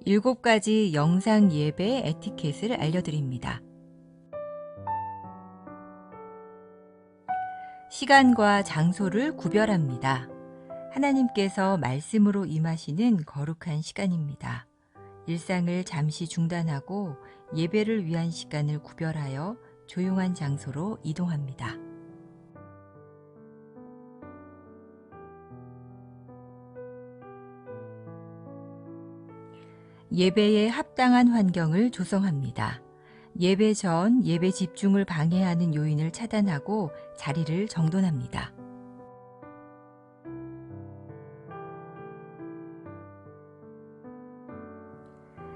7가지 영상 예배 에티켓을 알려드립니다. 시간과 장소를 구별합니다. 하나님께서 말씀으로 임하시는 거룩한 시간입니다. 일상을 잠시 중단하고 예배를 위한 시간을 구별하여 조용한 장소로 이동합니다. 예배에 합당한 환경을 조성합니다. 예배 전 예배 집중을 방해하는 요인을 차단하고 자리를 정돈합니다.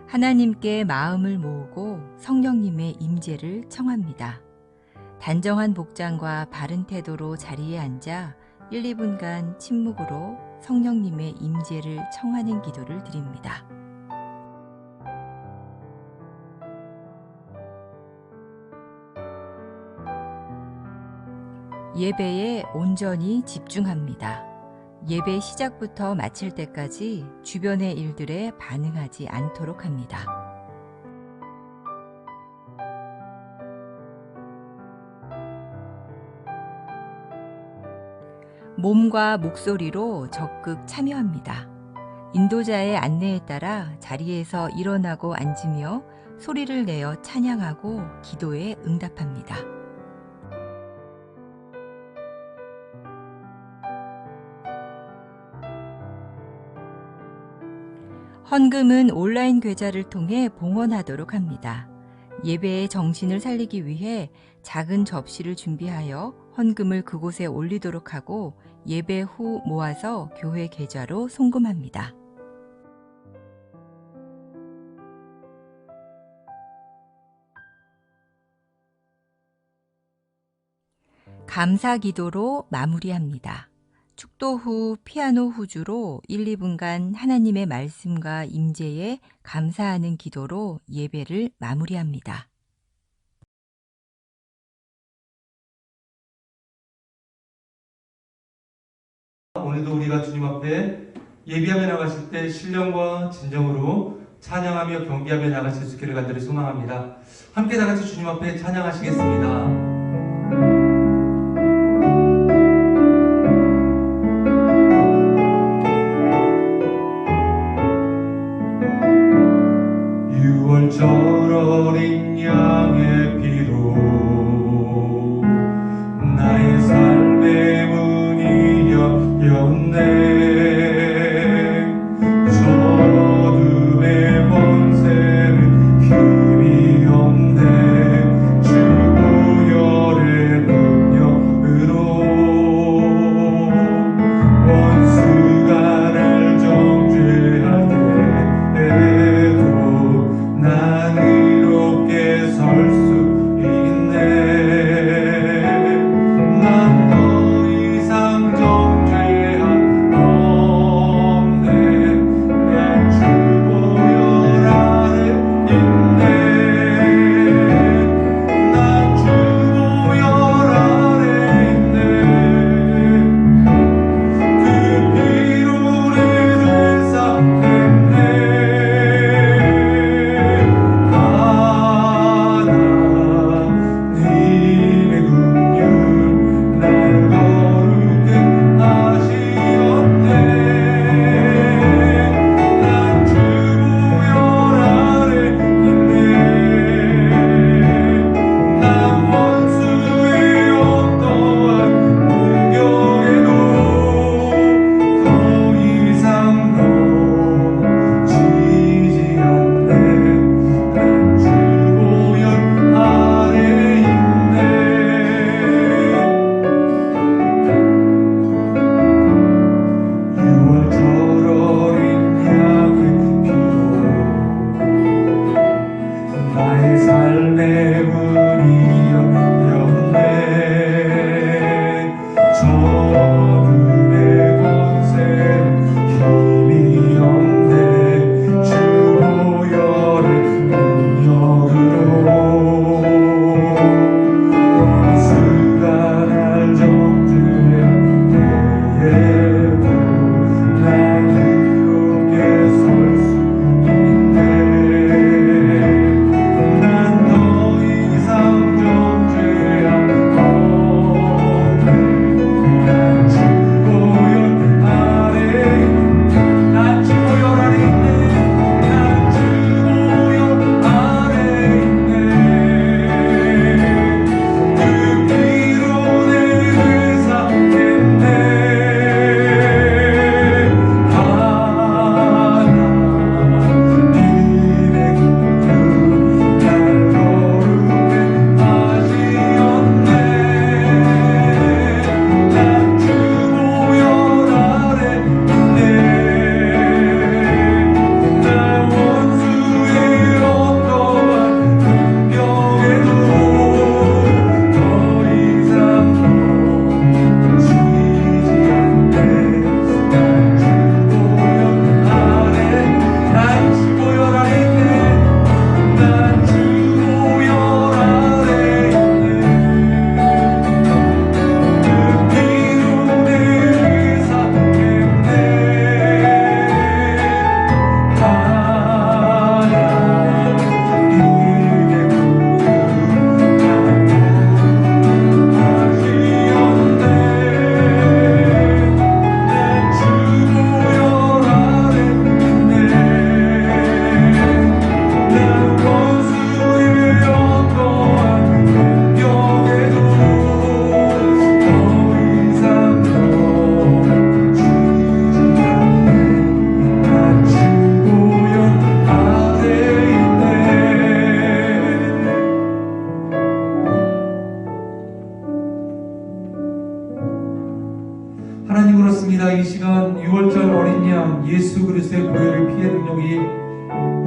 하나님께 마음을 모으고 성령님의 임재를 청합니다. 단정한 복장과 바른 태도로 자리에 앉아 1, 2분간 침묵으로 성령님의 임재를 청하는 기도를 드립니다. 예배에 온전히 집중합니다. 예배 시작부터 마칠 때까지 주변의 일들에 반응하지 않도록 합니다. 몸과 목소리로 적극 참여합니다. 인도자의 안내에 따라 자리에서 일어나고 앉으며 소리를 내어 찬양하고 기도에 응답합니다. 헌금은 온라인 계좌를 통해 봉헌하도록 합니다. 예배의 정신을 살리기 위해 작은 접시를 준비하여 헌금을 그곳에 올리도록 하고 예배 후 모아서 교회 계좌로 송금합니다. 감사 기도로 마무리합니다. 축도 후 피아노 후주로 1, 2분간 하나님의 말씀과 임재에 감사하는 기도로 예배를 마무리합니다. 오늘도 우리가 주님 앞에 예비하며 나가실 때 신령과 진정으로 찬양하며 경배하며 나가실 수 있기를 간절히 소망합니다. 함께 다 같이 주님 앞에 찬양하시겠습니다. 절 어린 양의 피로 나의 삶의 문이 열렸네. 어둠의 권세는 힘이 없네. 주 보혈의 능력으로 원수가 날 정죄할 때에도 난 이롭게 설 수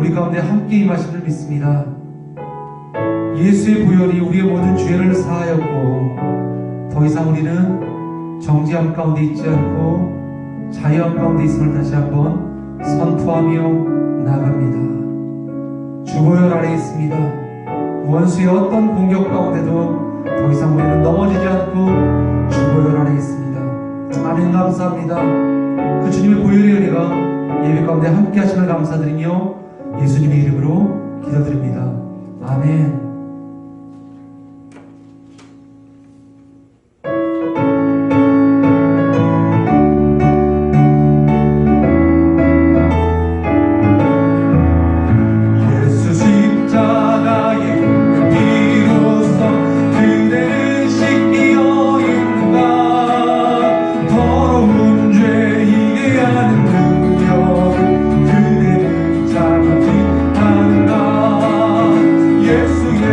우리 가운데 함께 임하심을 믿습니다. 예수의 보혈이 우리의 모든 죄를 사하였고 더 이상 우리는 정죄함 가운데 있지 않고 자유함 가운데 있음을 다시 한번 선포하며 나갑니다. 주 보혈 아래 있습니다. 원수의 어떤 공격 가운데도 더 이상 우리는 넘어지지 않고 주 보혈 아래 있습니다. 아멘. 감사합니다. 그 주님의 보혈의 은혜가 예배 가운데 함께 하심을 감사드리며 예수님의 이름으로 기도드립니다. 아멘. 예수의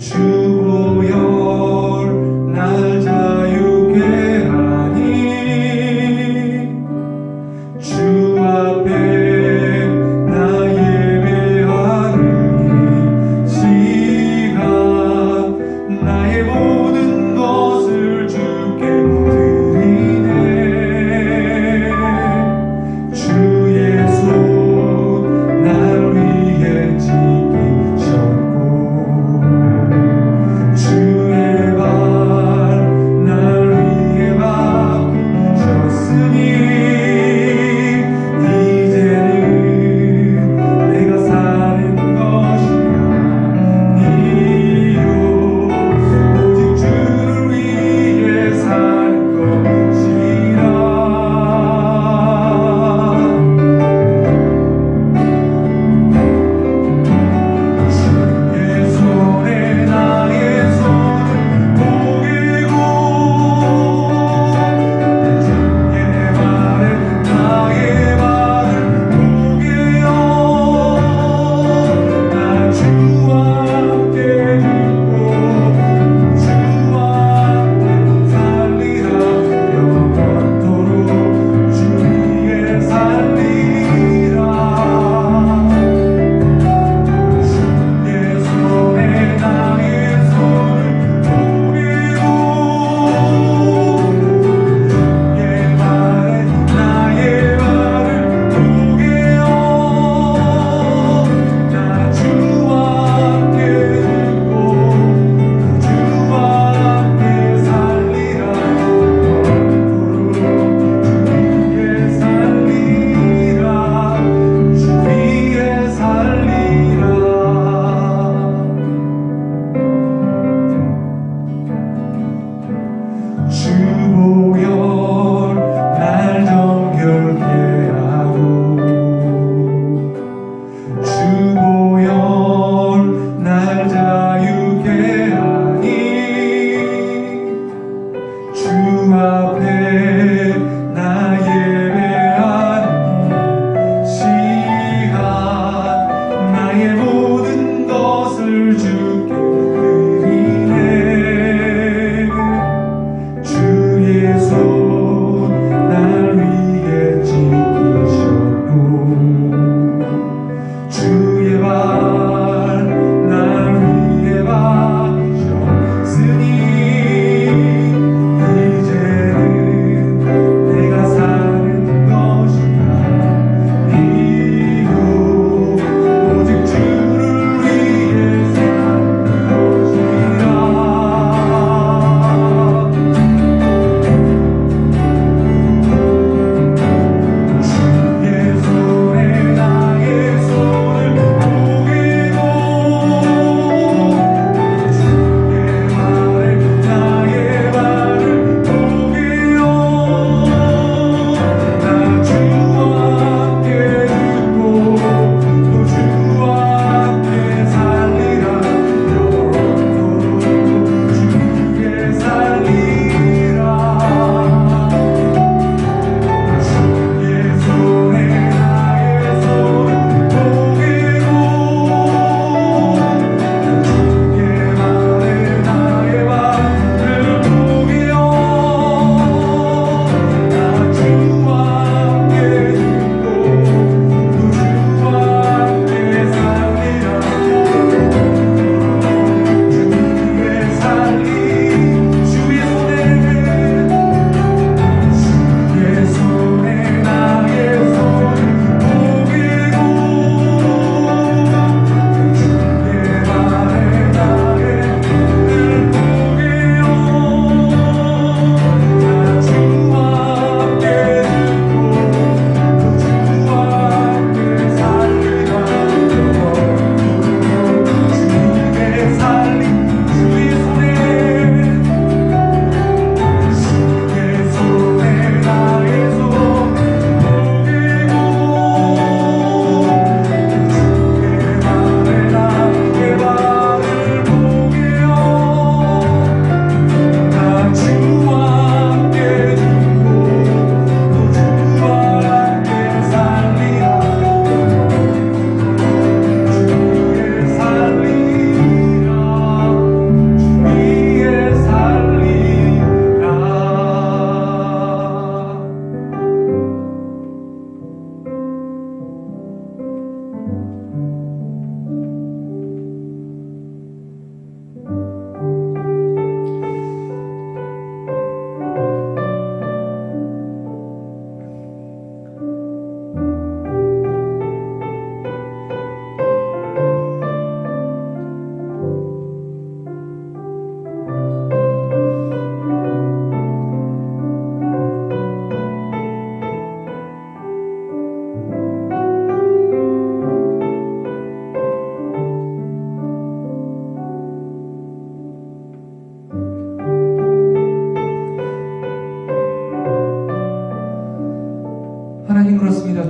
주보혈 날 자유케 하니 주 앞에 나 예배하는 이 시간 나의 모든 것을 주께 드리네 주의 손 날 위해 지키셨고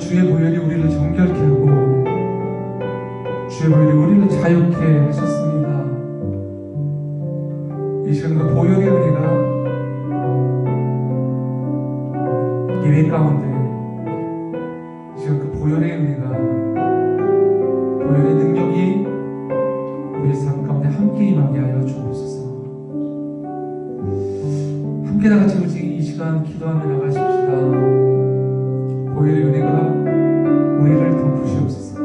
주의 보혈이 우리를 정결케 하고 주의 보혈이 우리를 자유케 하셨습니다. 이 시간 그 보혈의 은혜가 예배 가운데 지금 그 보혈의 은혜가 보혈의 능력이 우리의 삶 가운데 함께 임하게 하여 주옵소서. 함께 나같이 이 시간 기도하며 나가십시다. 보혈의 은혜가 우리를 덮으시옵소서.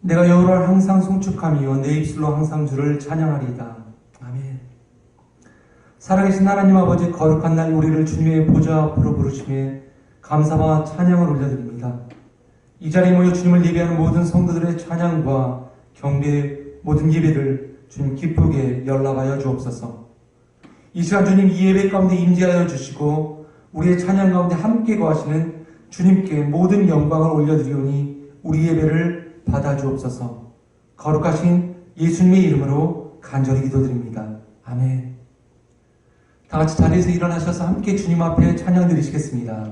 내가 여호와를 항상 송축하며 내 입술로 항상 주를 찬양하리이다. 아멘. 살아계신 하나님 아버지, 거룩한 날 우리를 주님의 보좌 앞으로 부르심에 감사와 찬양을 올려드립니다. 이 자리에 모여 주님을 예배하는 모든 성도들의 찬양과 경배의 모든 예배를 주님 기쁘게 연락하여 주옵소서. 이 시간 주님 이 예배 가운데 임재하여 주시고 우리의 찬양 가운데 함께 거하시는 주님께 모든 영광을 올려드리오니 우리 예배를 받아 주옵소서. 거룩하신 예수님의 이름으로 간절히 기도드립니다. 아멘. 다 같이 자리에서 일어나셔서 함께 주님 앞에 찬양 드리시겠습니다.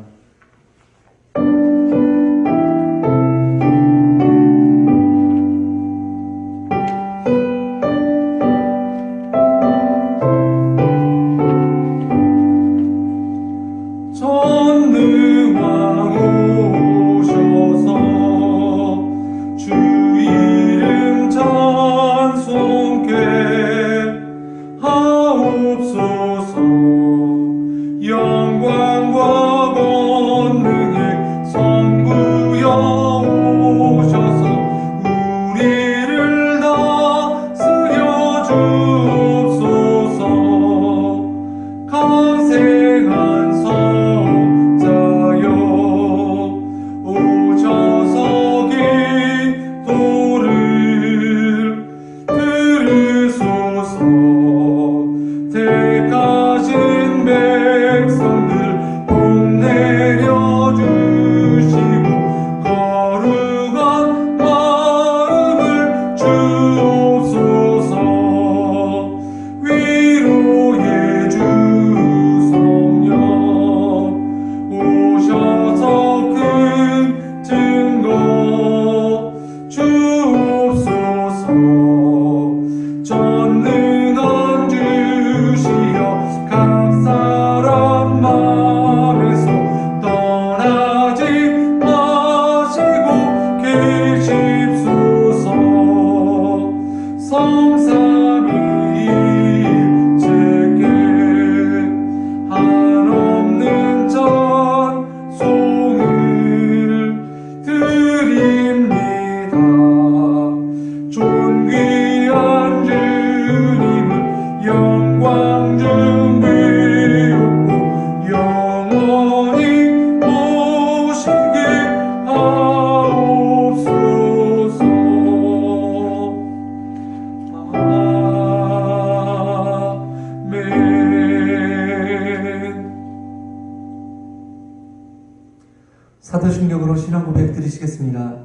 사도신경으로 신앙 고백 드리시겠습니다.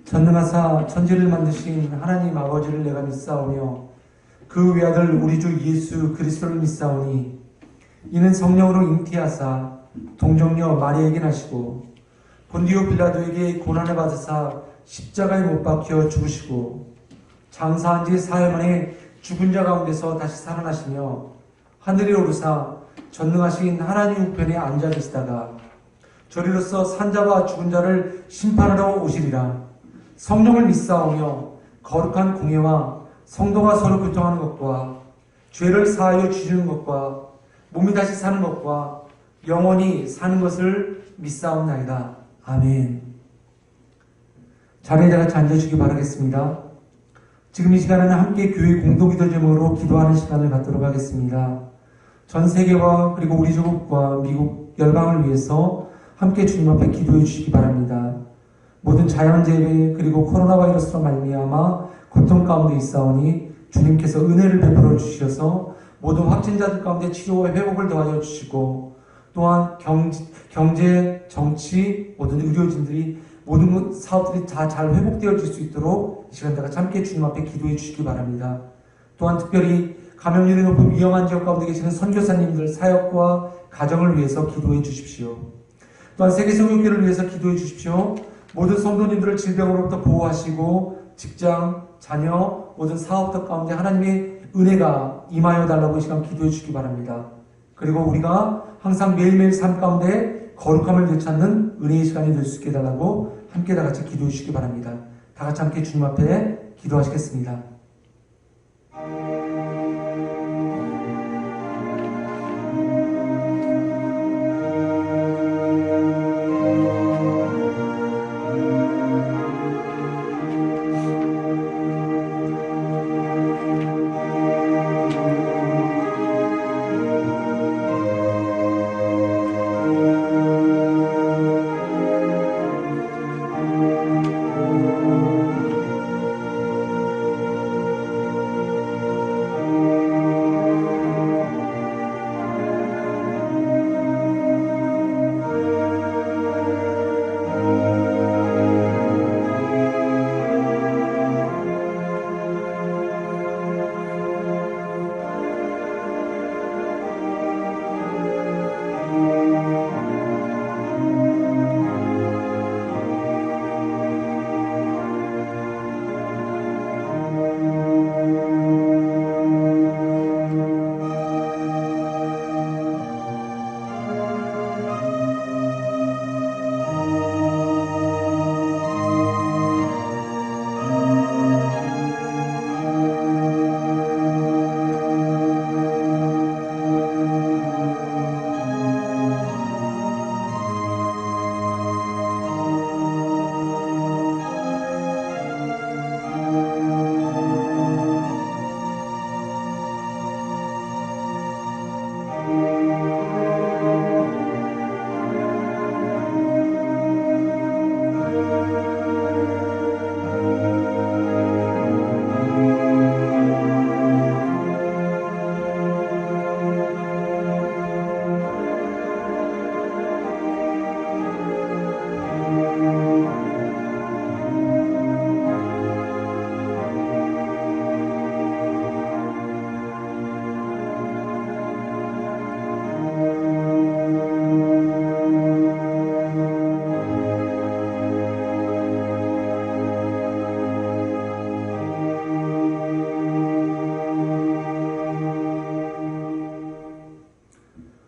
전능하사 천지를 만드신 하나님 아버지를 내가 믿사오며 그 외아들 우리 주 예수 그리스도를 믿사오니 이는 성령으로 잉태하사 동정녀 마리아에게 나시고 본디오 빌라도에게 고난을 받으사 십자가에 못 박혀 죽으시고 장사한 지 사흘 만에 죽은 자 가운데서 다시 살아나시며 하늘에 오르사 전능하신 하나님 우편에 앉아 계시다가 저리로서 산자와 죽은 자를 심판하러 오시리라. 성령을 믿사오며 거룩한 공예와 성도가 서로 교통하는 것과 죄를 사하여 주시는 것과 몸이 다시 사는 것과 영원히 사는 것을 믿사옵나이다. 아멘. 자리에 다 같이 앉아주시기 바라겠습니다. 지금 이 시간에는 함께 교회 공동기도 제목으로 기도하는 시간을 갖도록 하겠습니다. 전 세계와 그리고 우리 조국과 미국 열방을 위해서 함께 주님 앞에 기도해 주시기 바랍니다. 모든 자연재해 그리고 코로나 바이러스로 말미암아 고통 가운데 있사오니 주님께서 은혜를 베풀어 주셔서 모든 확진자들 가운데 치료와 회복을 도와줘 주시고 또한 경제, 정치, 모든 의료진들이 모든 사업들이 다 잘 회복되어질 수 있도록 이 시간 다 같이 함께 주님 앞에 기도해 주시기 바랍니다. 또한 특별히 감염률이 높은 위험한 지역 가운데 계시는 선교사님들 사역과 가정을 위해서 기도해 주십시오. 또한 세계성교회를 위해서 기도해 주십시오. 모든 성도님들을 질병으로부터 보호하시고 직장, 자녀, 모든 사업들 가운데 하나님의 은혜가 임하여 달라고 이 시간 기도해 주시기 바랍니다. 그리고 우리가 항상 매일매일 삶 가운데 거룩함을 되찾는 은혜의 시간이 될 수 있게 해달라고 함께 다 같이 기도해 주시기 바랍니다. 다 같이 함께 주님 앞에 기도하시겠습니다.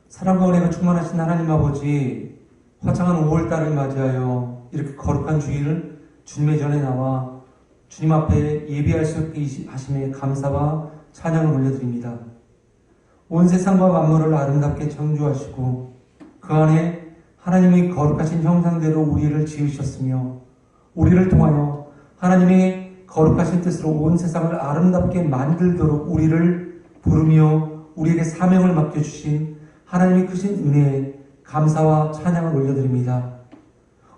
사랑과 은혜가 충만하신 하나님 아버지, 화창한 5월달을 맞이하여 이렇게 거룩한 주일을 주님의 전에 나와 주님 앞에 예비할 수 있게 하심에 감사와 찬양을 올려드립니다. 온 세상과 만물을 아름답게 창조하시고 그 안에 하나님의 거룩하신 형상대로 우리를 지으셨으며 우리를 통하여 하나님의 거룩하신 뜻으로 온 세상을 아름답게 만들도록 우리를 부르며 우리에게 사명을 맡겨주신 하나님의 크신 은혜에 감사와 찬양을 올려드립니다.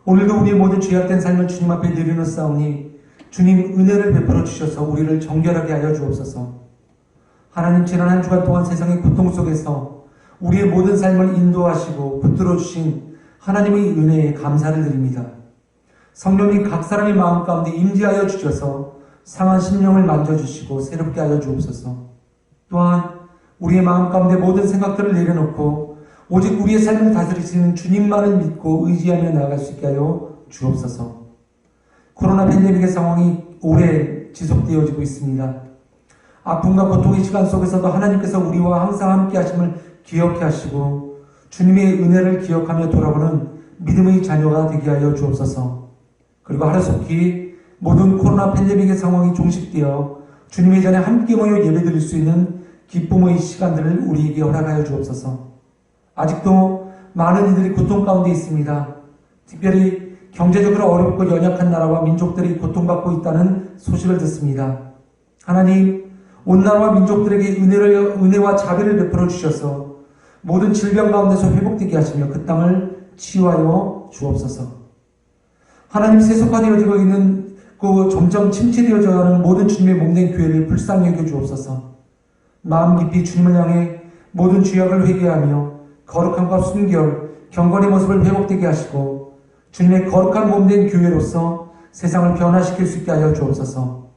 오늘도 우리의 모든 죄악된 삶을 주님 앞에 내려놓사오니 주님 은혜를 베풀어 주셔서 우리를 정결하게 하여 주옵소서. 하나님, 지난 한 주간 동안 세상의 고통 속에서 우리의 모든 삶을 인도하시고 붙들어 주신 하나님의 은혜에 감사를 드립니다. 성령님 각 사람의 마음 가운데 임재하여 주셔서 상한 심령을 만져주시고 새롭게 하여 주옵소서. 또한 우리의 마음 가운데 모든 생각들을 내려놓고 오직 우리의 삶을 다스리시는 주님만을 믿고 의지하며 나아갈 수 있게 하여 주옵소서. 코로나 팬데믹의 상황이 오래 지속되어지고 있습니다. 아픔과 고통의 시간 속에서도 하나님께서 우리와 항상 함께 하심을 기억해 하시고 주님의 은혜를 기억하며 돌아보는 믿음의 자녀가 되게 하여 주옵소서. 그리고 하루속히 모든 코로나 팬데믹의 상황이 종식되어 주님의 전에 함께 모여 예배드릴 수 있는 기쁨의 시간들을 우리에게 허락하여 주옵소서. 아직도 많은 이들이 고통 가운데 있습니다. 특별히 경제적으로 어렵고 연약한 나라와 민족들이 고통받고 있다는 소식을 듣습니다. 하나님, 온 나라와 민족들에게 은혜와 자비를 베풀어 주셔서 모든 질병 가운데서 회복되게 하시며 그 땅을 치유하여 주옵소서. 하나님, 세속화되어지고 있는 그 점점 침체되어져 가는 모든 주님의 몸된 교회를 불쌍히 여겨 주옵소서. 마음 깊이 주님을 향해 모든 죄악을 회개하며 거룩함과 순결, 경건의 모습을 회복되게 하시고 주님의 거룩한 몸된 교회로서 세상을 변화시킬 수 있게 하여 주옵소서.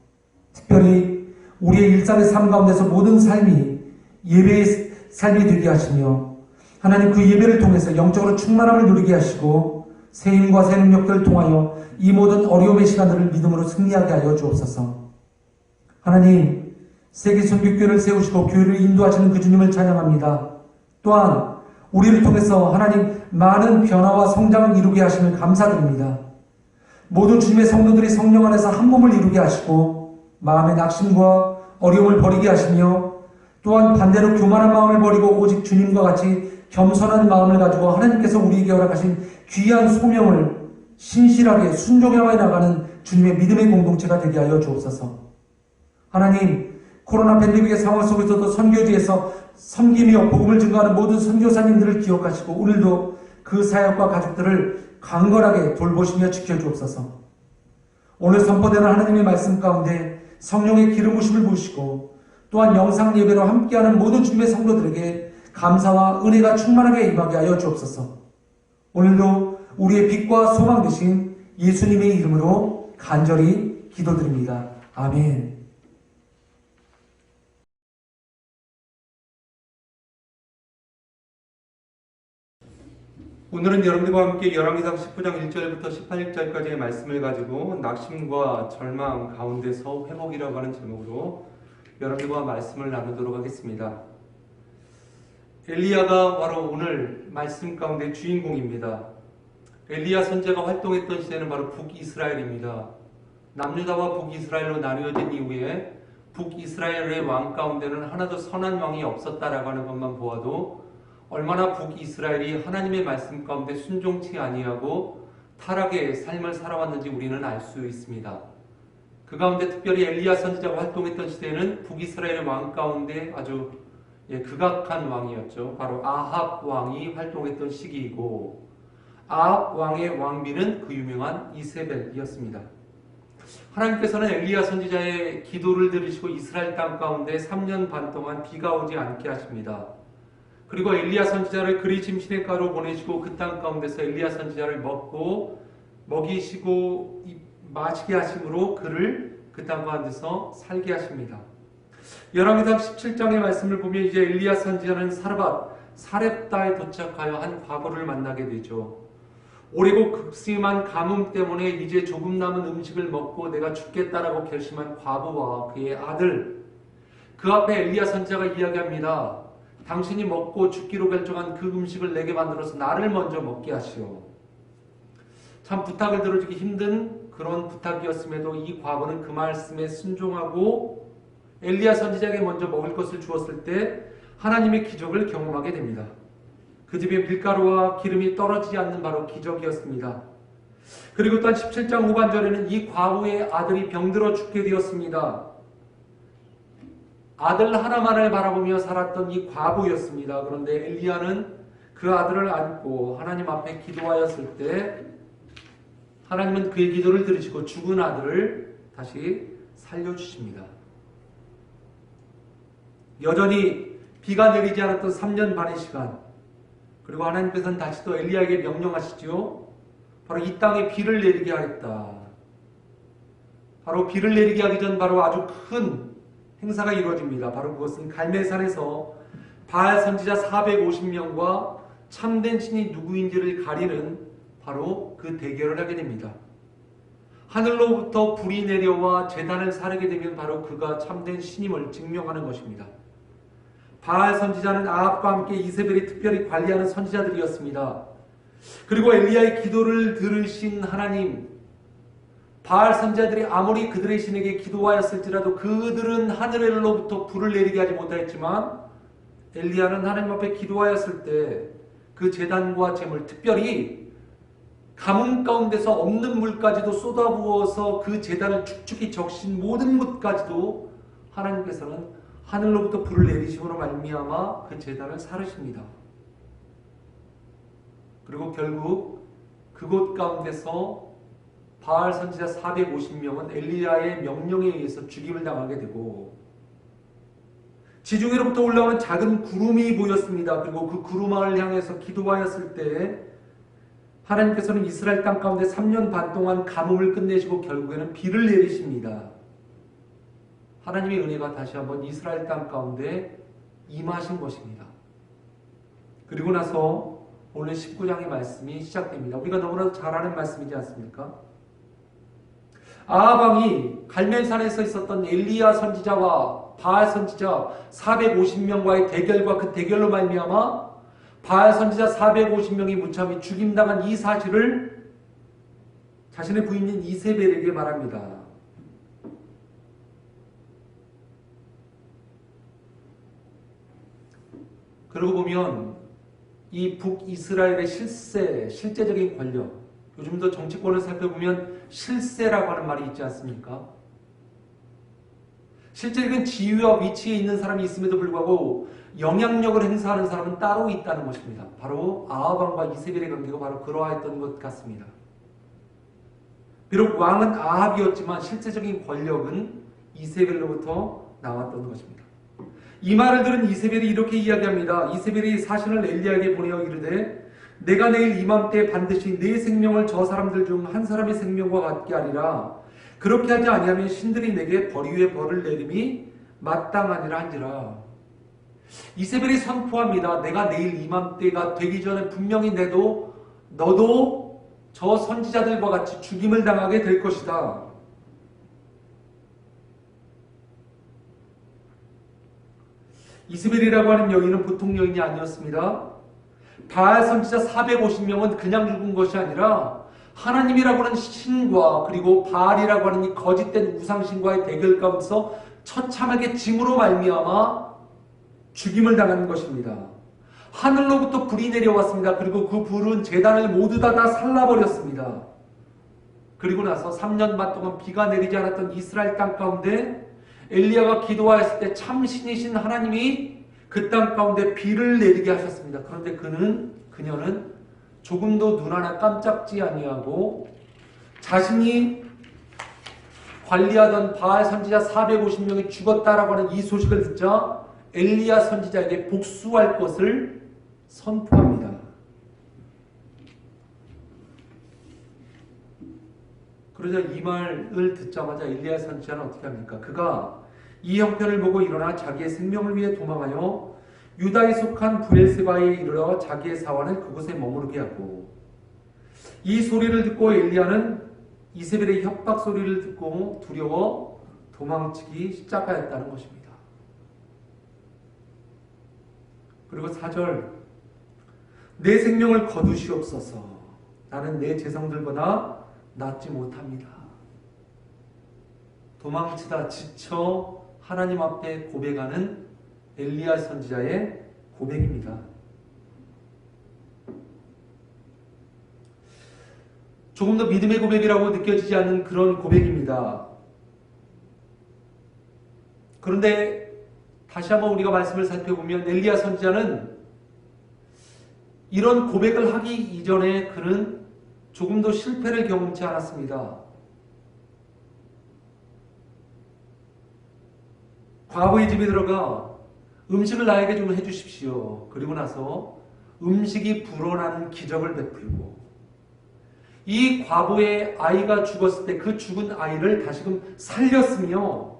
특별히 우리의 일상의 삶 가운데서 모든 삶이 예배의 삶이 되게 하시며 하나님 그 예배를 통해서 영적으로 충만함을 누리게 하시고 새 힘과 새 능력들을 통하여 이 모든 어려움의 시간들을 믿음으로 승리하게 하여 주옵소서. 하나님, 세계 선교교회를 세우시고 교회를 인도하시는 그 주님을 찬양합니다. 또한 우리를 통해서 하나님 많은 변화와 성장을 이루게 하심을 감사드립니다. 모든 주님의 성도들이 성령 안에서 한 몸을 이루게 하시고 마음의 낙심과 어려움을 버리게 하시며 또한 반대로 교만한 마음을 버리고 오직 주님과 같이 겸손한 마음을 가지고 하나님께서 우리에게 허락하신 귀한 소명을 신실하게 순종해 나가는 주님의 믿음의 공동체가 되게 하여 주옵소서. 하나님, 코로나 팬데믹의 상황 속에서도 선교지에서 섬기며 복음을 증거하는 모든 선교사님들을 기억하시고 오늘도 그 사역과 가족들을 강건하게 돌보시며 지켜주옵소서. 오늘 선포되는 하나님의 말씀 가운데 성령의 기름 부으심을 부으시고 또한 영상 예배로 함께하는 모든 주님의 성도들에게 감사와 은혜가 충만하게 임하게 하여 주옵소서. 오늘도 우리의 빛과 소망 되신 예수님의 이름으로 간절히 기도드립니다. 아멘. 오늘은 여러분들과 함께 열왕기상 19장 1절부터 18절까지의 말씀을 가지고 낙심과 절망 가운데서 회복이라고 하는 제목으로 여러분들과 말씀을 나누도록 하겠습니다. 엘리야가 바로 오늘 말씀 가운데 주인공입니다. 엘리야 선지자가 활동했던 시대는 바로 북이스라엘입니다. 남유다와 북이스라엘로 나누어진 이후에 북이스라엘의 왕 가운데는 하나도 선한 왕이 없었다라고 하는 것만 보아도 얼마나 북이스라엘이 하나님의 말씀 가운데 순종치 아니하고 타락의 삶을 살아왔는지 우리는 알 수 있습니다. 그 가운데 특별히 엘리야 선지자가 활동했던 시대에는 북이스라엘의 왕 가운데 아주 극악한 왕이었죠. 바로 아합 왕이 활동했던 시기이고 아합 왕의 왕비는 그 유명한 이세벨이었습니다. 하나님께서는 엘리야 선지자의 기도를 들으시고 이스라엘 땅 가운데 3년 반 동안 비가 오지 않게 하십니다. 그리고 엘리야 선지자를 그리심 시냇가로 보내시고 그 땅 가운데서 엘리야 선지자를 먹이시고 마시게 하심으로 그를 그 땅 가운데서 살게 하십니다. 열왕기상 17장의 말씀을 보면 이제 엘리야 선지자는 사렙다에 도착하여 한 과부를 만나게 되죠. 오래고 극심한 가뭄 때문에 이제 조금 남은 음식을 먹고 내가 죽겠다라고 결심한 과부와 그의 아들, 그 앞에 엘리야 선지자가 이야기합니다. 당신이 먹고 죽기로 결정한 그 음식을 내게 만들어서 나를 먼저 먹게 하시오. 참 부탁을 들어주기 힘든 그런 부탁이었음에도 이 과부는 그 말씀에 순종하고 엘리야 선지자에게 먼저 먹을 것을 주었을 때 하나님의 기적을 경험하게 됩니다. 그 집에 밀가루와 기름이 떨어지지 않는 바로 기적이었습니다. 그리고 또한 17장 후반절에는 이 과부의 아들이 병들어 죽게 되었습니다. 아들 하나만을 바라보며 살았던 이 과부였습니다. 그런데 엘리야는 그 아들을 안고 하나님 앞에 기도하였을 때 하나님은 그의 기도를 들으시고 죽은 아들을 다시 살려주십니다. 여전히 비가 내리지 않았던 3년 반의 시간, 그리고 하나님께서는 다시 또 엘리야에게 명령하시죠. 바로 이 땅에 비를 내리게 하겠다. 바로 비를 내리게 하기 전 바로 아주 큰 행사가 이루어집니다. 바로 그것은 갈멜산에서 바알 선지자 450명과 참된 신이 누구인지를 가리는 바로 그 대결을 하게 됩니다. 하늘로부터 불이 내려와 제단을 사르게 되면 바로 그가 참된 신임을 증명하는 것입니다. 바알 선지자는 아합과 함께 이세벨이 특별히 관리하는 선지자들이었습니다. 그리고 엘리야의 기도를 들으신 하나님, 바알 선지자들이 아무리 그들의 신에게 기도하였을지라도 그들은 하늘로부터 불을 내리게 하지 못하였지만 엘리야는 하나님 앞에 기도하였을 때 그 제단과 제물, 특별히 가뭄 가운데서 없는 물까지도 쏟아부어서 그 제단을 축축히 적신 모든 것까지도 하나님께서는 하늘로부터 불을 내리심으로 말미암아 그 제단을 사르십니다. 그리고 결국 그곳 가운데서 바알 선지자 450명은 엘리야의 명령에 의해서 죽임을 당하게 되고 지중해로부터 올라오는 작은 구름이 보였습니다. 그리고 그 구름을 향해서 기도하였을 때 하나님께서는 이스라엘 땅 가운데 3년 반 동안 가뭄을 끝내시고 결국에는 비를 내리십니다. 하나님의 은혜가 다시 한번 이스라엘 땅 가운데 임하신 것입니다. 그리고 나서 오늘 19장의 말씀이 시작됩니다. 우리가 너무나도 잘 아는 말씀이지 않습니까? 아합 왕이 갈멜산에서 있었던 엘리야 선지자와 바알 선지자 450명과의 대결과 그 대결로 말미암아 바알 선지자 450명이 무참히 죽임당한 이 사실을 자신의 부인인 이세벨에게 말합니다. 그러고 보면 이 북이스라엘의 실제적인 권력, 요즘도 정치권을 살펴보면 실세라고 하는 말이 있지 않습니까? 실제적인 지위와 위치에 있는 사람이 있음에도 불구하고 영향력을 행사하는 사람은 따로 있다는 것입니다. 바로 아합 왕과 이세벨의 관계가 바로 그러했던 것 같습니다. 비록 왕은 아합이었지만 실제적인 권력은 이세벨로부터 나왔던 것입니다. 이 말을 들은 이세벨이 이렇게 이야기합니다. 이세벨이 사신을 엘리야에게 보내어 이르되 내가 내일 이맘때 반드시 네 생명을 저 사람들 중 한 사람의 생명과 같게 하리라. 그렇게 하지 아니하면 신들이 내게 벌 위에 벌을 내림이 마땅하니라 한지라. 이세벨이 선포합니다. 내가 내일 이맘때가 되기 전에 분명히 너도 저 선지자들과 같이 죽임을 당하게 될 것이다. 이세벨이라고 하는 여인은 보통 여인이 아니었습니다. 바알 선지자 450명은 그냥 죽은 것이 아니라 하나님이라고 하는 신과 그리고 바알이라고 하는 이 거짓된 우상신과의 대결 가운데서 처참하게 짐으로 말미암아 죽임을 당한 것입니다. 하늘로부터 불이 내려왔습니다. 그리고 그 불은 제단을 모두 다 살라버렸습니다. 그리고 나서 3년 반 동안 비가 내리지 않았던 이스라엘 땅 가운데 엘리야가 기도하였을 때 참신이신 하나님이 그 땅 가운데 비를 내리게 하셨습니다. 그런데 그녀는 조금도 눈 하나 깜짝지 아니하고 자신이 관리하던 바알 선지자 450명이 죽었다라고 하는 이 소식을 듣자 엘리야 선지자에게 복수할 것을 선포합니다. 그러자 이 말을 듣자마자 엘리야 선지자는 어떻게 합니까? 그가 이 형편을 보고 일어나 자기의 생명을 위해 도망하여 유다에 속한 브엘세바에 이르러 자기의 사환을 그곳에 머무르게 하고 이 소리를 듣고 엘리야는 이세벨의 협박 소리를 듣고 두려워 도망치기 시작하였다는 것입니다. 그리고 4절 내 생명을 거두시옵소서 나는 내 재성들보다 낫지 못합니다. 도망치다 지쳐 하나님 앞에 고백하는 엘리야 선지자의 고백입니다. 조금 더 믿음의 고백이라고 느껴지지 않는 그런 고백입니다. 그런데 다시 한번 우리가 말씀을 살펴보면 엘리야 선지자는 이런 고백을 하기 이전에 그는 조금도 실패를 경험치 않았습니다. 과부의 집에 들어가 음식을 나에게 좀 해주십시오. 그리고 나서 음식이 불어나는 기적을 베풀고 이 과부의 아이가 죽었을 때 그 죽은 아이를 다시금 살렸으며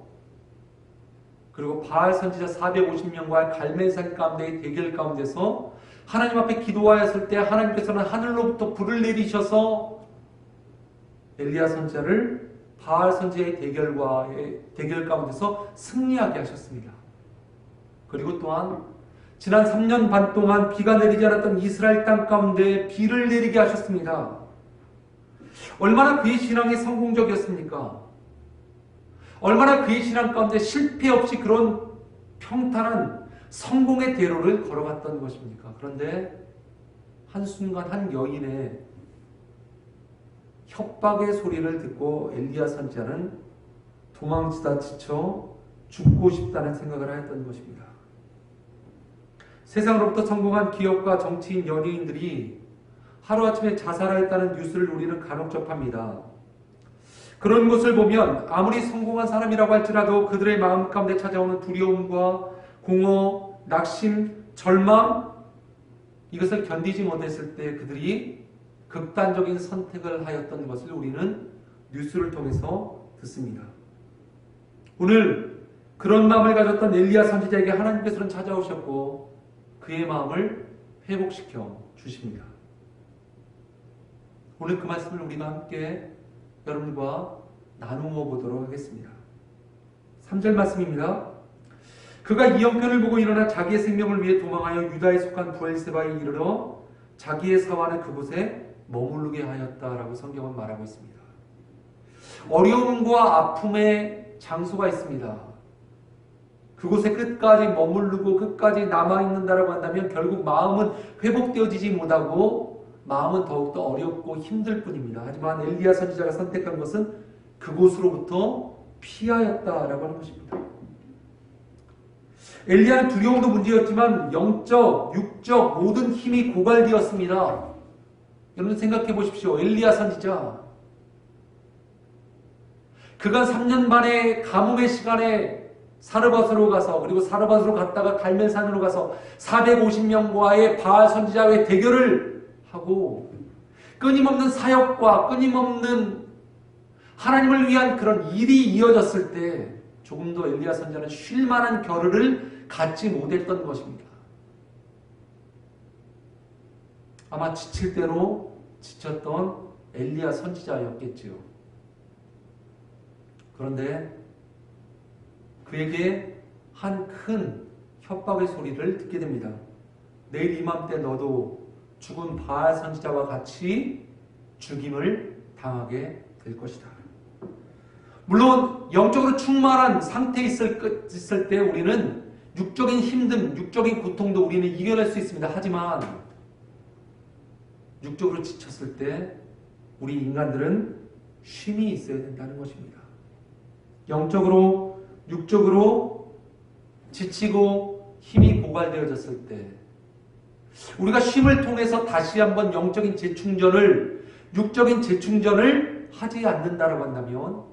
그리고 바알 선지자 450명과의 갈멜산 가운데의 대결 가운데서 하나님 앞에 기도하였을 때 하나님께서는 하늘로부터 불을 내리셔서 엘리야 선지자를 바알 선지자의 대결 가운데서 승리하게 하셨습니다. 그리고 또한 지난 3년 반 동안 비가 내리지 않았던 이스라엘 땅 가운데 비를 내리게 하셨습니다. 얼마나 그의 신앙이 성공적이었습니까? 얼마나 그의 신앙 가운데 실패 없이 그런 평탄한 성공의 대로를 걸어갔던 것입니까? 그런데 한순간 한 여인의 협박의 소리를 듣고 엘리야 선지자는 도망치다 지쳐 죽고 싶다는 생각을 하였던 것입니다. 세상으로부터 성공한 기업가, 정치인, 연예인들이 하루아침에 자살하였다는 뉴스를 우리는 간혹 접합니다. 그런 것을 보면 아무리 성공한 사람이라고 할지라도 그들의 마음 가운데 찾아오는 두려움과 공허, 낙심, 절망, 이것을 견디지 못했을 때 그들이 극단적인 선택을 하였던 것을 우리는 뉴스를 통해서 듣습니다. 오늘 그런 마음을 가졌던 엘리야 선지자에게 하나님께서는 찾아오셨고 그의 마음을 회복시켜 주십니다. 오늘 그 말씀을 우리가 함께 여러분과 나누어 보도록 하겠습니다. 3절 말씀입니다. 그가 이 형편을 보고 일어나 자기의 생명을 위해 도망하여 유다에 속한 브엘세바에 이르러 자기의 사환을 그곳에 머무르게 하였다라고 성경은 말하고 있습니다. 어려움과 아픔의 장소가 있습니다. 그곳에 끝까지 머무르고 끝까지 남아있는다라고 한다면 결국 마음은 회복되어지지 못하고 마음은 더욱더 어렵고 힘들 뿐입니다. 하지만 엘리야 선지자가 선택한 것은 그곳으로부터 피하였다라고 하는 것입니다. 엘리야는 두려움도 문제였지만 영적, 육적 모든 힘이 고갈되었습니다. 여러분 생각해 보십시오. 엘리야 선지자 그간 3년 반의 가뭄의 시간에 사르밧으로 가서 그리고 사르밧으로 갔다가 갈멜산으로 가서 450명과의 바알 선지자의 대결을 하고 끊임없는 사역과 끊임없는 하나님을 위한 그런 일이 이어졌을 때 조금도 엘리야 선지자는 쉴 만한 겨를을 갖지 못했던 것입니다. 아마 지칠 대로 지쳤던 엘리야 선지자였겠지요. 그런데 그에게 한 큰 협박의 소리를 듣게 됩니다. 내일 이맘때 너도 죽은 바알 선지자와 같이 죽임을 당하게 될 것이다. 물론 영적으로 충만한 상태에 있을 때 우리는 육적인 힘듦, 육적인 고통도 우리는 이겨낼 수 있습니다. 하지만 육적으로 지쳤을 때 우리 인간들은 쉼이 있어야 된다는 것입니다. 영적으로, 육적으로 지치고 힘이 고갈되어졌을 때 우리가 쉼을 통해서 다시 한번 영적인 재충전을, 육적인 재충전을 하지 않는다고 한다면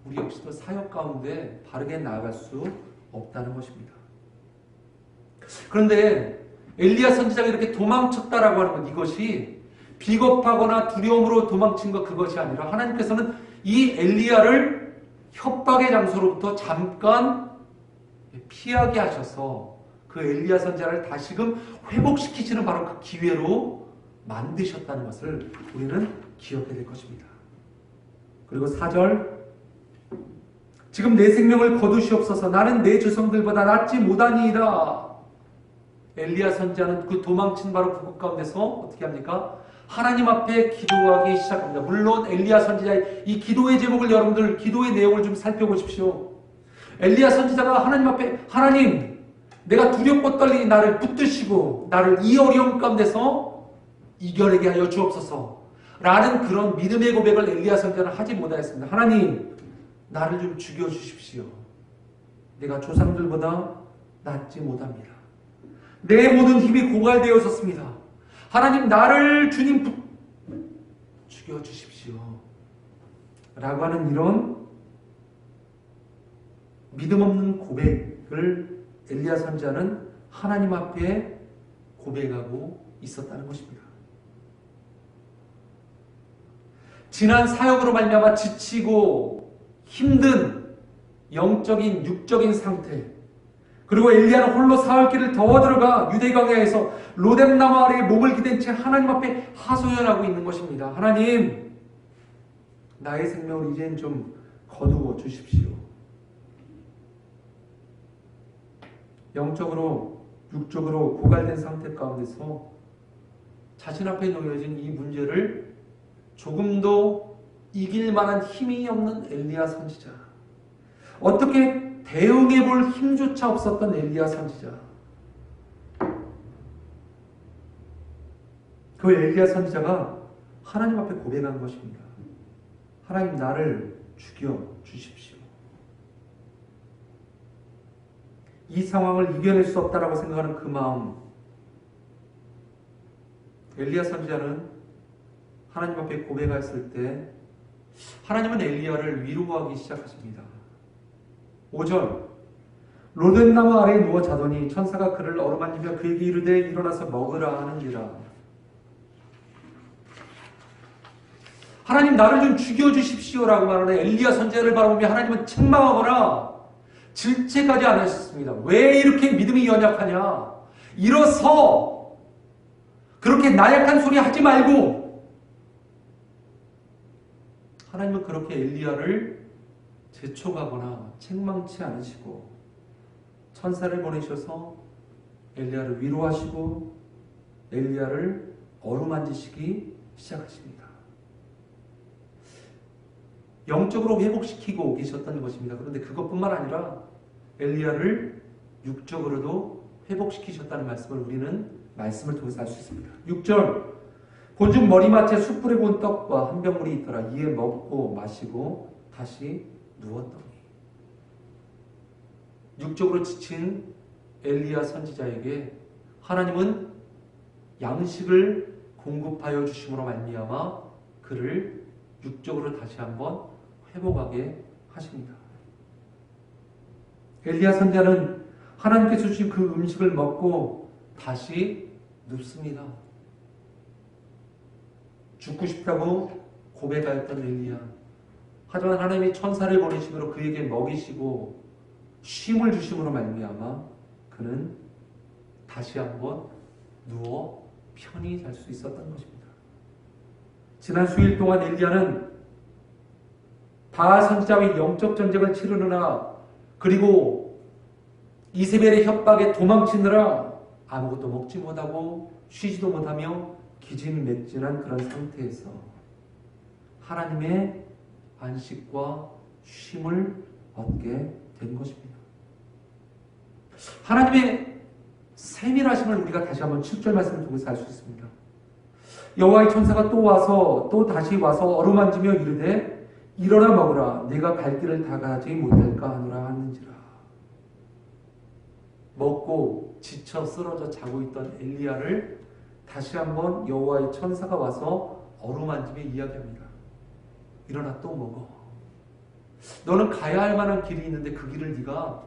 우리 역시도 사역 가운데 바르게 나아갈 수 없다는 것입니다. 그런데 엘리야 선지자가 이렇게 도망쳤다라고 하는 건 이것이 비겁하거나 두려움으로 도망친 것 그것이 아니라 하나님께서는 이 엘리야를 협박의 장소로부터 잠깐 피하게 하셔서 그 엘리야 선지자를 다시금 회복시키시는 바로 그 기회로 만드셨다는 것을 우리는 기억해야 될 것입니다. 그리고 4절 지금 내 생명을 거두시옵소서 나는 내 조상들보다 낫지 못하니이다. 엘리야 선지자는 그 도망친 바로 그곳 가운데서 어떻게 합니까? 하나님 앞에 기도하기 시작합니다. 물론 엘리야 선지자의 이 기도의 제목을 여러분들 기도의 내용을 좀 살펴보십시오. 엘리야 선지자가 하나님 앞에 하나님 내가 두렵고 떨리니 나를 붙드시고 나를 이 어려움 가운데서 이겨내게 하여 주옵소서 라는 그런 믿음의 고백을 엘리야 선지자는 하지 못하였습니다. 하나님 나를 좀 죽여주십시오. 내가 조상들보다 낫지 못합니다. 내 모든 힘이 고갈되어졌습니다. 하나님 나를 주님 죽여주십시오. 라고 하는 이런 믿음 없는 고백을 엘리야 선지자는 하나님 앞에 고백하고 있었다는 것입니다. 지난 사역으로 말미암아 지치고 힘든 영적인 육적인 상태 그리고 엘리야는 홀로 사흘길을 더 들어가 유대 광야에서 로뎀나무 아래에 몸을 기댄 채 하나님 앞에 하소연하고 있는 것입니다. 하나님 나의 생명을 이젠 좀 거두어 주십시오. 영적으로 육적으로 고갈된 상태 가운데서 자신 앞에 놓여진 이 문제를 조금도 이길 만한 힘이 없는 엘리야 선지자, 어떻게 대응해 볼 힘조차 없었던 엘리야 선지자, 그 엘리야 선지자가 하나님 앞에 고백한 것입니다. 하나님, 나를 죽여 주십시오. 이 상황을 이겨낼 수 없다라고 생각하는 그 마음, 엘리야 선지자는 하나님 앞에 고백했을 때 하나님은 엘리야를 위로하기 시작하십니다. 5절, 로덴나무 아래에 누워 자더니 천사가 그를 어루만지며 그에게 이르되 일어나서 먹으라 하는지라. 하나님, 나를 좀 죽여주십시오라고 말하는 엘리야 선지자를 바라보며 하나님은 책망하거나 질책하지 않으셨습니다. 왜 이렇게 믿음이 연약하냐? 일어서 그렇게 나약한 소리 하지 말고. 하나님은 그렇게 엘리야를 재촉하거나 책망치 않으시고 천사를 보내셔서 엘리야를 위로하시고 엘리야를 어루만지시기 시작하십니다. 영적으로 회복시키고 계셨던 것입니다. 그런데 그것뿐만 아니라 엘리야를 육적으로도 회복시키셨다는 말씀을 우리는 말씀을 통해서 알 수 있습니다. 6절, 본즉 머리맡에 숯불에 구운 떡과 한 병물이 있더라. 이에 먹고 마시고 다시 누웠더니. 육적으로 지친 엘리야 선지자에게 하나님은 양식을 공급하여 주심으로 말미암아 그를 육적으로 다시 한번 회복하게 하십니다. 엘리야 선지자는 하나님께서 주신 그 음식을 먹고 다시 눕습니다. 죽고 싶다고 고백하였던 엘리야. 하지만 하나님이 천사를 보내심으로 그에게 먹이시고 쉼을 주심으로 말미암아 그는 다시 한번 누워 편히 잘 수 있었던 것입니다. 지난 수일 동안 엘리야는 바알 선지자의 영적 전쟁을 치르느라, 그리고 이세벨의 협박에 도망치느라 아무것도 먹지 못하고 쉬지도 못하며 기진맥진한 그런 상태에서 하나님의 안식과 쉼을 얻게 된 것입니다. 하나님의 세밀하심을 우리가 다시 한번 7절 말씀을 통해서 알 수 있습니다. 여호와의 천사가 또 다시 와서 어루만지며 이르되 일어나 먹으라. 네가 갈 길을 다 가지 못할까 하노라 하는지라. 먹고 지쳐 쓰러져 자고 있던 엘리야를 다시 한번 여호와의 천사가 와서 어루만지며 이야기합니다. 일어나 또 먹어. 너는 가야 할 만한 길이 있는데 그 길을 네가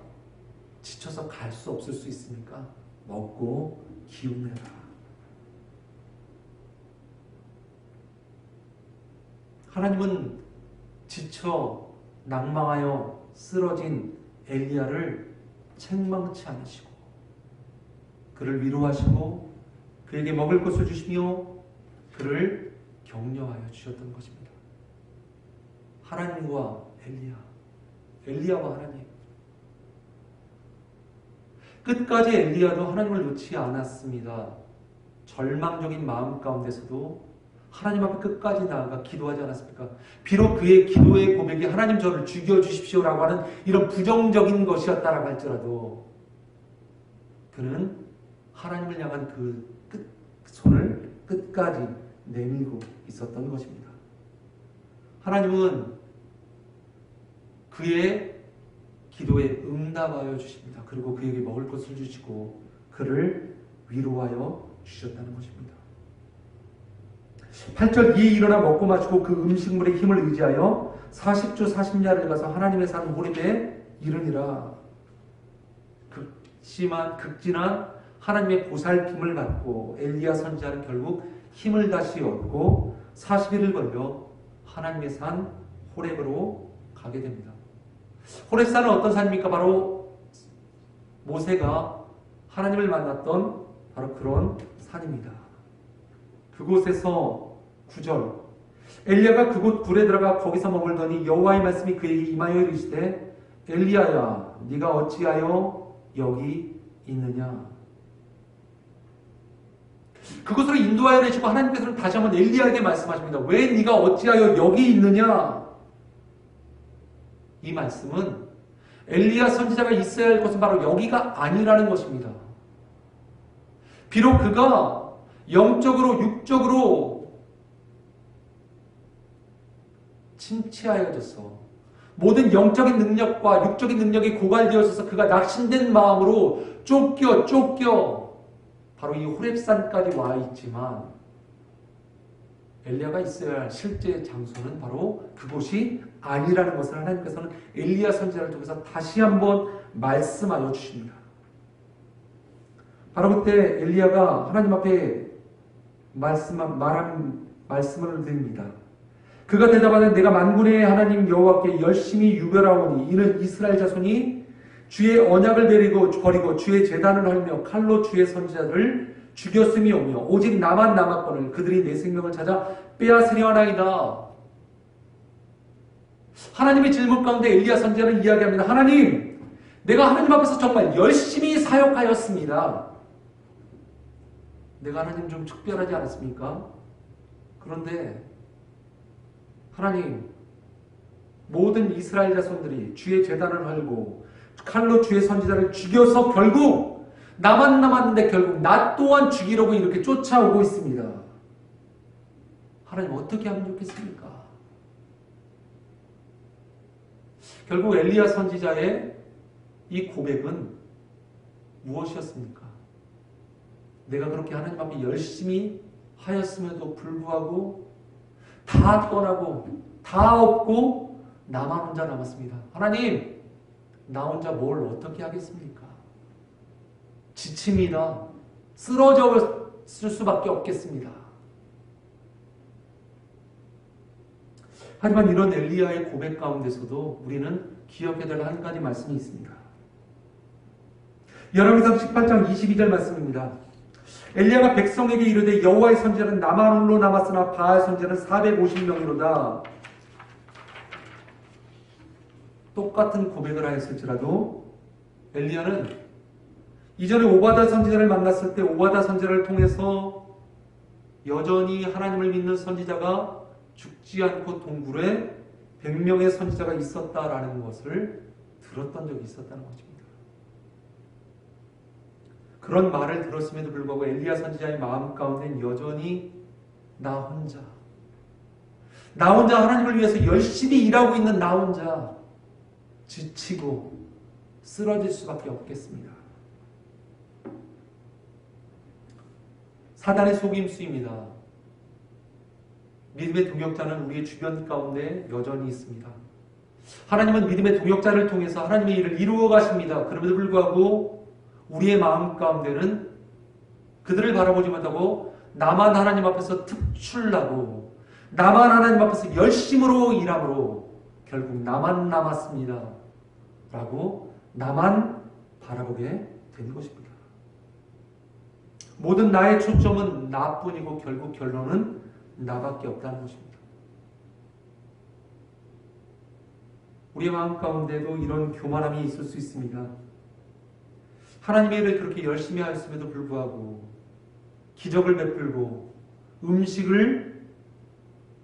지쳐서 갈 수 없을 수 있으니까 먹고 기운내라. 하나님은 지쳐 낭망하여 쓰러진 엘리야를 책망치 않으시고 그를 위로하시고 그에게 먹을 것을 주시며 그를 격려하여 주셨던 것입니다. 하나님과 엘리야와 하나님. 끝까지 엘리야도 하나님을 놓지 않았습니다. 절망적인 마음 가운데서도 하나님 앞에 끝까지 나아가 기도하지 않았습니까? 비록 그의 기도의 고백이 하나님 저를 죽여주십시오라고 하는 이런 부정적인 것이었다라고 할지라도 그는 하나님을 향한 그 손을 끝까지 내밀고 있었던 것입니다. 하나님은 그의 기도에 응답하여 주십니다. 그리고 그에게 먹을 것을 주시고 그를 위로하여 주셨다는 것입니다. 8절, 이에 일어나 먹고 마시고 그 음식물의 힘을 의지하여 40주 40야를 가서 하나님의 산 호렙에 이르니라. 극진한 하나님의 보살핌을 받고 엘리야 선지자는 결국 힘을 다시 얻고 40일을 걸려 하나님의 산 호렙으로 가게 됩니다. 호렙산은 어떤 산입니까? 바로 모세가 하나님을 만났던 바로 그런 산입니다. 그곳에서 9절, 엘리야가 그곳 굴에 들어가 거기서 머물더니 여호와의 말씀이 그에게 임하여 이르시되 엘리야야 네가 어찌하여 여기 있느냐. 그것으로 인도하여 내시고 하나님께서는 다시 한번 엘리야에게 말씀하십니다. 왜 네가 어찌하여 여기 있느냐? 이 말씀은 엘리야 선지자가 있어야 할 곳은 바로 여기가 아니라는 것입니다. 비록 그가 영적으로 육적으로 침체하여졌어. 모든 영적인 능력과 육적인 능력이 고갈되어져서 그가 낙심된 마음으로 쫓겨 바로 이 호렙산까지 와 있지만 엘리야가 있어야 할 실제 장소는 바로 그곳이 아니라는 것을 하나님께서는 엘리야 선지자를 통해서 다시 한번 말씀하여 주십니다. 바로 그때 엘리야가 하나님 앞에 말한 말씀을 드립니다. 그가 대답하되 내가 만군의 하나님 여호와께 열심히 유별하오니 이는 이스라엘 자손이 주의 언약을 버리고 주의 제단을 헐며 칼로 주의 선지자를 죽였음이오며 오직 나만 남았거늘 그들이 내 생명을 찾아 빼앗으려 하나이다. 하나님의 질문 가운데 엘리야 선지자는 이야기합니다. 하나님, 내가 하나님 앞에서 정말 열심히 사역하였습니다. 내가 하나님 좀 특별하지 않았습니까? 그런데 하나님, 모든 이스라엘 자손들이 주의 제단을 헐고 칼로 주의 선지자를 죽여서 결국 나만 남았는데 결국 나 또한 죽이려고 이렇게 쫓아오고 있습니다. 하나님 어떻게 하면 좋겠습니까? 결국 엘리야 선지자의 이 고백은 무엇이었습니까? 내가 그렇게 하나님 앞에 열심히 하였음에도 불구하고 다 떠나고 다 없고 나만 혼자 남았습니다. 하나님, 나 혼자 뭘 어떻게 하겠습니까? 지칩니다. 쓰러져 쓸 수밖에 없겠습니다. 하지만 이런 엘리야의 고백 가운데서도 우리는 기억해야 될 한 가지 말씀이 있습니다. 열왕기상 18장 22절 말씀입니다. 엘리야가 백성에게 이르되 여호와의 선지자는 나만 홀로 남았으나 바알 선지자는 450명이로다. 똑같은 고백을 하였을지라도 엘리야는 이전에 오바다 선지자를 만났을 때 오바다 선지자를 통해서 여전히 하나님을 믿는 선지자가 죽지 않고 동굴에 100명의 선지자가 있었다라는 것을 들었던 적이 있었다는 것입니다. 그런 말을 들었음에도 불구하고 엘리야 선지자의 마음 가운데는 여전히 나 혼자 하나님을 위해서 열심히 일하고 있는 나 혼자 지치고 쓰러질 수밖에 없겠습니다. 사단의 속임수입니다. 믿음의 동역자는 우리의 주변 가운데 여전히 있습니다. 하나님은 믿음의 동역자를 통해서 하나님의 일을 이루어 가십니다. 그럼에도 불구하고 우리의 마음 가운데는 그들을 바라보지 못하고 나만 하나님 앞에서 특출나고 나만 하나님 앞에서 열심으로 일함으로 결국 나만 남았습니다. 라고 나만 바라보게 되는 것입니다. 모든 나의 초점은 나뿐이고 결국 결론은 나밖에 없다는 것입니다. 우리의 마음 가운데도 이런 교만함이 있을 수 있습니다. 하나님의 일을 그렇게 열심히 하였음에도 불구하고 기적을 베풀고 음식을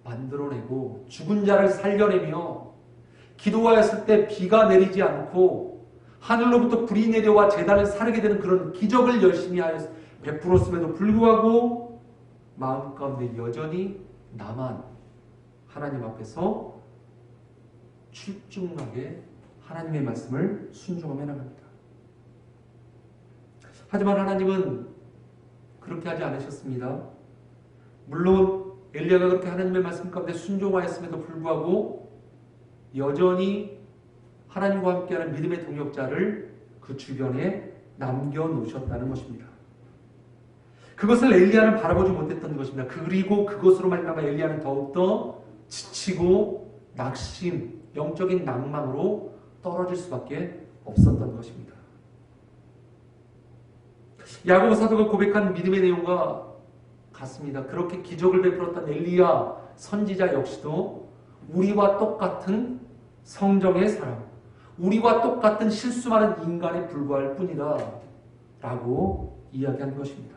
만들어내고 죽은 자를 살려내며 기도하였을 때 비가 내리지 않고 하늘로부터 불이 내려와 제단을 사르게 되는 그런 기적을 열심히 하여 베풀었음에도 불구하고 마음 가운데 여전히 나만 하나님 앞에서 출중하게 하나님의 말씀을 순종하며 나갑니다. 하지만 하나님은 그렇게 하지 않으셨습니다. 물론 엘리야가 그렇게 하나님의 말씀 가운데 순종하였음에도 불구하고 여전히 하나님과 함께하는 믿음의 동역자를 그 주변에 남겨놓으셨다는 것입니다. 그것을 엘리야는 바라보지 못했던 것입니다. 그리고 그것으로 말미암아 엘리야는 더욱더 지치고 낙심, 영적인 낭망으로 떨어질 수밖에 없었던 것입니다. 야고보 사도가 고백한 믿음의 내용과 같습니다. 그렇게 기적을 베풀었던 엘리야 선지자 역시도 우리와 똑같은 성정의 사람, 우리와 똑같은 실수 많은 인간에 불과할 뿐이다 라고 이야기한 것입니다.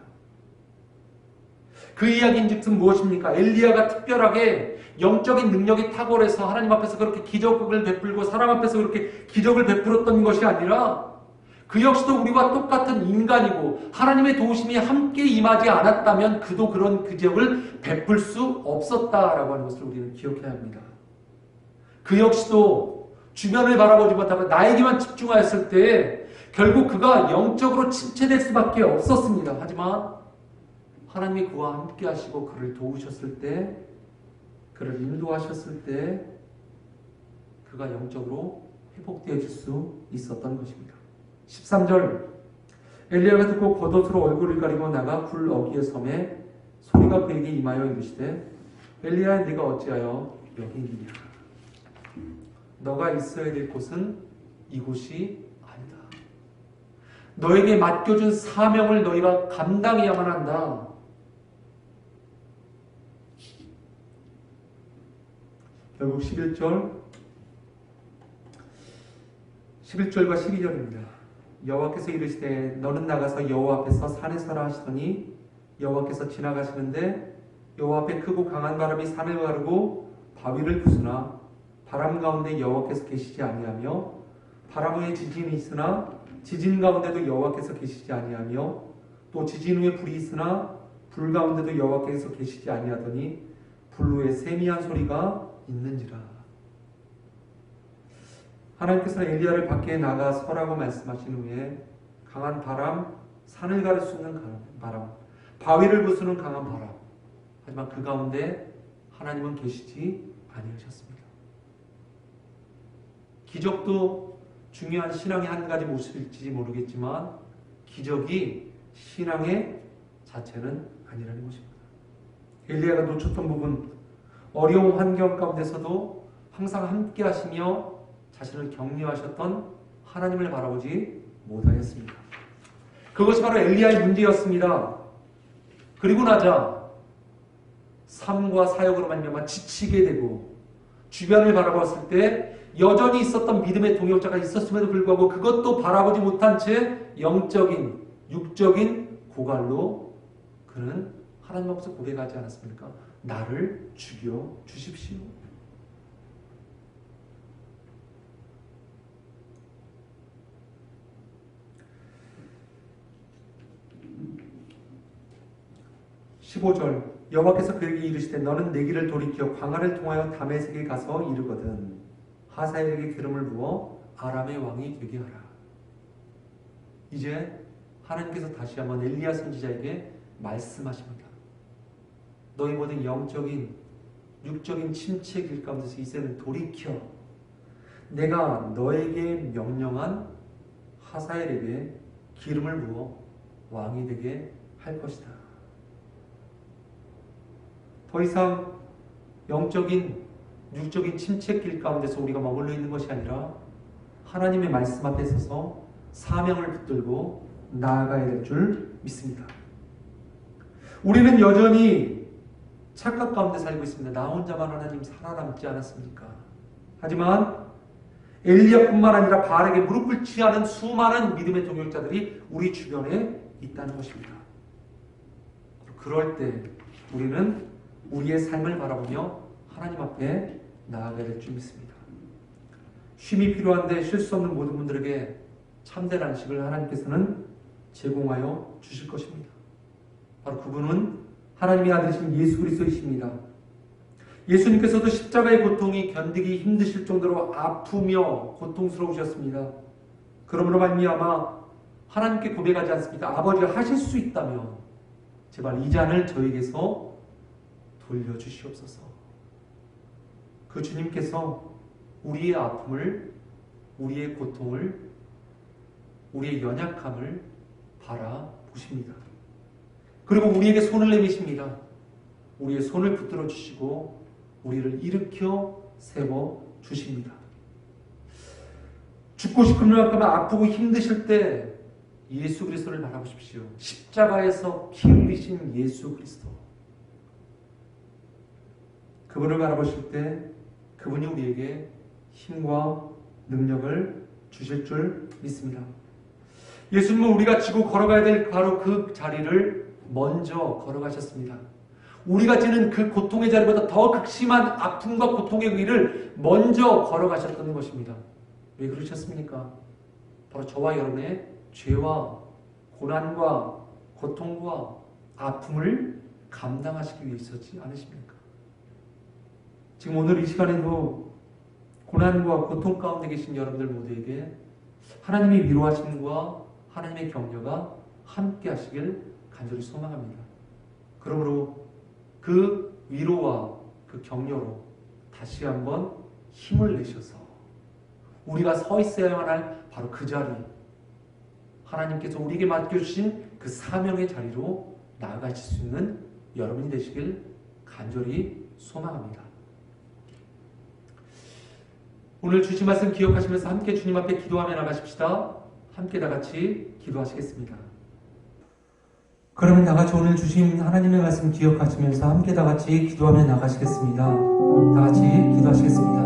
그 이야기인즉슨 무엇입니까? 엘리야가 특별하게 영적인 능력이 탁월해서 하나님 앞에서 그렇게 기적을 베풀고 사람 앞에서 그렇게 기적을 베풀었던 것이 아니라 그 역시도 우리와 똑같은 인간이고 하나님의 도우심이 함께 임하지 않았다면 그도 그런 기적을 베풀 수 없었다라고 하는 것을 우리는 기억해야 합니다. 그 역시도 주변을 바라보지 못하고 나에게만 집중하였을 때 결국 그가 영적으로 침체될 수밖에 없었습니다. 하지만 하나님이 그와 함께 하시고 그를 도우셨을 때, 그를 인도하셨을 때 그가 영적으로 회복되어질 수 있었던 것입니다. 13절 엘리야가 듣고 겉옷으로 얼굴을 가리고 나가 굴 어귀에 섬에 소리가 그에게 임하여 이르시되 엘리야 네가 어찌하여 여기 있느냐 너가 있어야 될 곳은 이곳이 아니다. 너에게 맡겨준 사명을 너희가 감당해야만 한다. 결국 11절과 12절입니다. 여호와께서 이르시되 너는 나가서 여호와 앞에서 산에 서라 하시더니 여호와께서 지나가시는데 여호와 앞에 크고 강한 바람이 산을 가르고 바위를 부수나 바람 가운데 여호와께서 계시지 아니하며 바람 후에 지진이 있으나 지진 가운데도 여호와께서 계시지 아니하며 또 지진 후에 불이 있으나 불 가운데도 여호와께서 계시지 아니하더니 불 후에 세미한 소리가 있는지라. 하나님께서는 엘리야를 밖에 나가 서라고 말씀하신 후에 강한 바람, 산을 가를 수 있는 바람, 바위를 부수는 강한 바람, 하지만 그 가운데 하나님은 계시지 아니하셨습니다. 기적도 중요한 신앙의 한 가지 모습일지 모르겠지만 기적이 신앙의 자체는 아니라는 것입니다. 엘리야가 놓쳤던 부분, 어려운 환경 가운데서도 항상 함께 하시며 자신을 격려하셨던 하나님을 바라보지 못하였습니다. 그것이 바로 엘리야의 문제였습니다. 그리고 나자 삶과 사역으로 말미암아 지치게 되고 주변을 바라봤을 때 여전히 있었던 믿음의 동역자가 있었음에도 불구하고 그것도 바라보지 못한 채 영적인, 육적인 고갈로 그는 하나님 앞에서 고백하지 않았습니까? 나를 죽여 주십시오. (15절) 여호와께서 그에게 이르시되 너는 내 길을 돌이켜 광야를 통하여 다메섹에 가서 이르거든 하사엘에게 기름을 부어 아람의 왕이 되게 하라. 이제 하나님께서 다시 한번 엘리야 선지자에게 말씀하십니다. 너희 모든 영적인 육적인 침체 길 가운데서 이제는 돌이켜 내가 너에게 명령한 하사엘에게 기름을 부어 왕이 되게 할 것이다. 더 이상 영적인 육적인 침체길 가운데서 우리가 머물러 있는 것이 아니라 하나님의 말씀 앞에 서서 사명을 붙들고 나아가야 될 줄 믿습니다. 우리는 여전히 착각 가운데 살고 있습니다. 나 혼자만 하나님 살아남지 않았습니까? 하지만 엘리야뿐만 아니라 바알에게 무릎을 꿇지 않은 수많은 믿음의 동역자들이 우리 주변에 있다는 것입니다. 그럴 때 우리는 우리의 삶을 바라보며 하나님 앞에 나아가야 될 줄 믿습니다. 쉼이 필요한데 쉴 수 없는 모든 분들에게 참된 안식을 하나님께서는 제공하여 주실 것입니다. 바로 그분은 하나님의 아들이신 예수 그리스도이십니다. 예수님께서도 십자가의 고통이 견디기 힘드실 정도로 아프며 고통스러우셨습니다. 그러므로 말미암아 하나님께 고백하지 않습니까? 아버지가 하실 수 있다면 제발 이 잔을 저에게서 돌려주시옵소서. 그 주님께서 우리의 아픔을, 우리의 고통을, 우리의 연약함을 바라보십니다. 그리고 우리에게 손을 내미십니다. 우리의 손을 붙들어 주시고 우리를 일으켜 세워 주십니다. 죽고 싶은 만큼 아프고 힘드실 때 예수 그리스도를 바라보십시오. 십자가에서 피 흘리신 예수 그리스도. 그분을 바라보실 때 그분이 우리에게 힘과 능력을 주실 줄 믿습니다. 예수님은 우리가 지고 걸어가야 될 바로 그 자리를 먼저 걸어가셨습니다. 우리가 지는 그 고통의 자리보다 더 극심한 아픔과 고통의 길을 먼저 걸어가셨던 것입니다. 왜 그러셨습니까? 바로 저와 여러분의 죄와 고난과 고통과 아픔을 감당하시기 위해서지 않으십니까? 지금 오늘 이 시간에도 고난과 고통 가운데 계신 여러분들 모두에게 하나님의 위로하심과 하나님의 격려가 함께 하시길 간절히 소망합니다. 그러므로 그 위로와 그 격려로 다시 한번 힘을 내셔서 우리가 서 있어야만 할 바로 그 자리, 하나님께서 우리에게 맡겨주신 그 사명의 자리로 나아가실 수 있는 여러분이 되시길 간절히 소망합니다. 오늘 주신 말씀 기억하시면서 함께 주님 앞에 기도하며 나가십시다. 함께 다 같이 기도하시겠습니다. 그러면 다 같이 오늘 주신 하나님의 말씀 기억하시면서 함께 다 같이 기도하며 나가시겠습니다. 다 같이 기도하시겠습니다.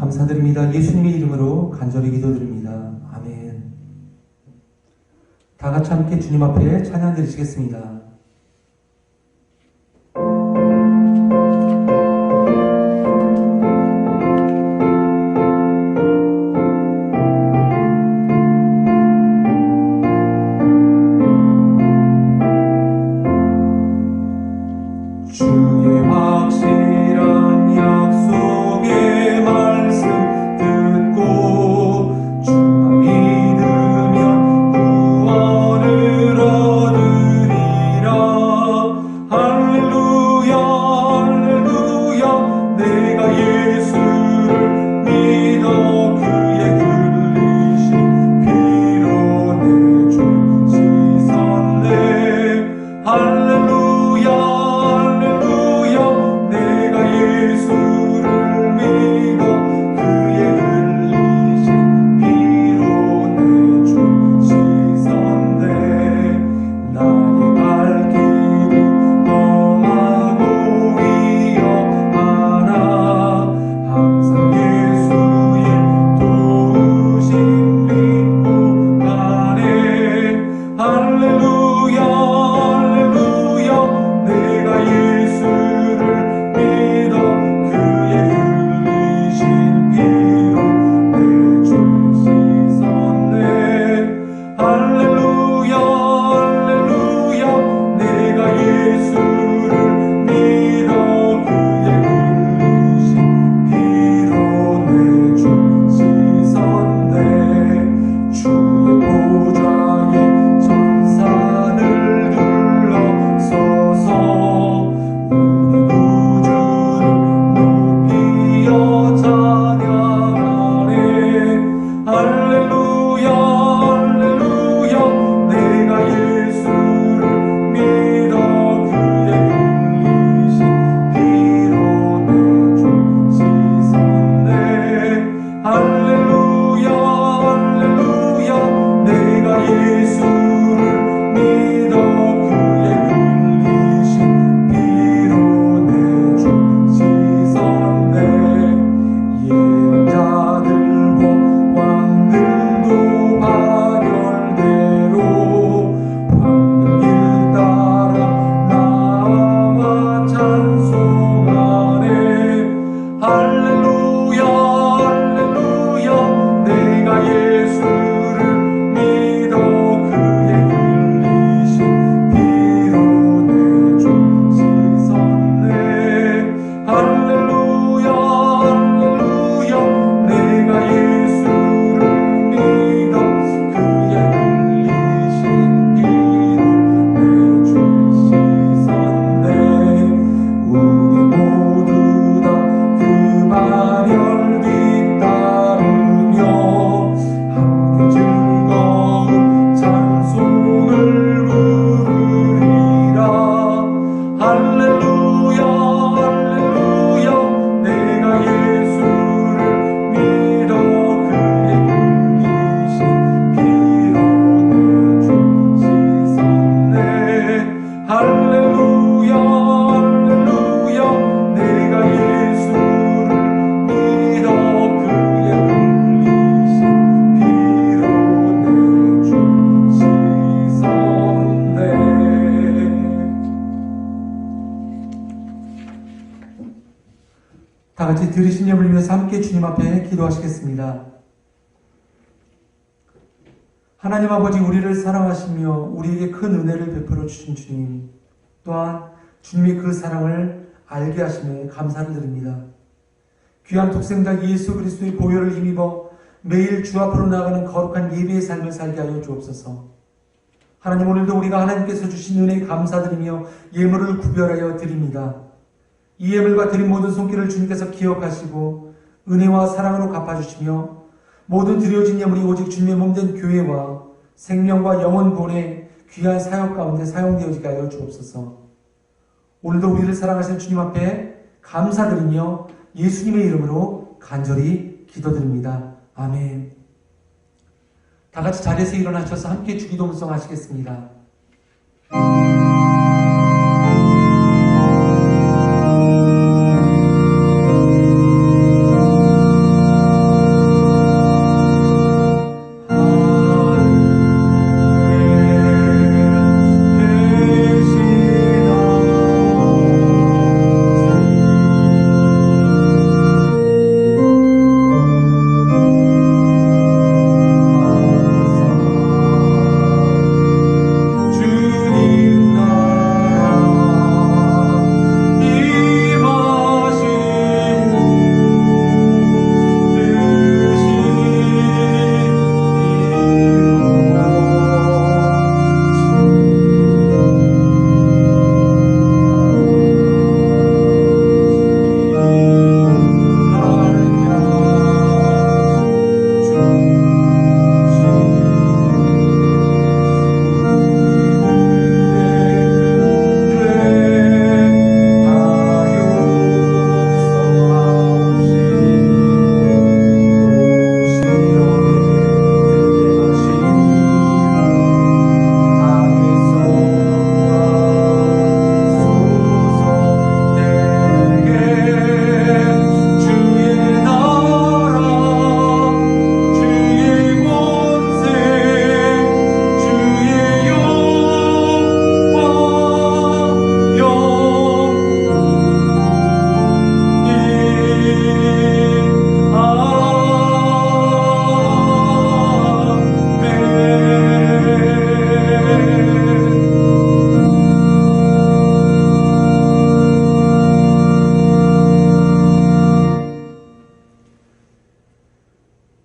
감사드립니다. 예수님의 이름으로 간절히 기도드립니다. 아멘. 다 같이 함께 주님 앞에 찬양 드리시겠습니다. 주의 확실한 약속의 말씀 듣고 주만 믿으면 구원을 얻으리라. 같이 들으신 예물을 위해서 함께 주님 앞에 기도하시겠습니다. 하나님 아버지, 우리를 사랑하시며 우리에게 큰 은혜를 베풀어 주신 주님, 또한 주님이 그 사랑을 알게 하심에 감사를 드립니다. 귀한 독생자 예수 그리스도의 보혈을 힘입어 매일 주 앞으로 나아가는 거룩한 예배의 삶을 살게 하여 주옵소서. 하나님, 오늘도 우리가 하나님께서 주신 은혜에 감사드리며 예물을 구별하여 드립니다. 이 예물과 드린 모든 손길을 주님께서 기억하시고 은혜와 사랑으로 갚아주시며 모든 드려진 예물이 오직 주님의 몸된 교회와 생명과 영혼 구원의 귀한 사역 가운데 사용되어지게 하여 주옵소서. 오늘도 우리를 사랑하시는 주님 앞에 감사드리며 예수님의 이름으로 간절히 기도드립니다. 아멘. 다 같이 자리에서 일어나셔서 함께 주기도문송 하시겠습니다.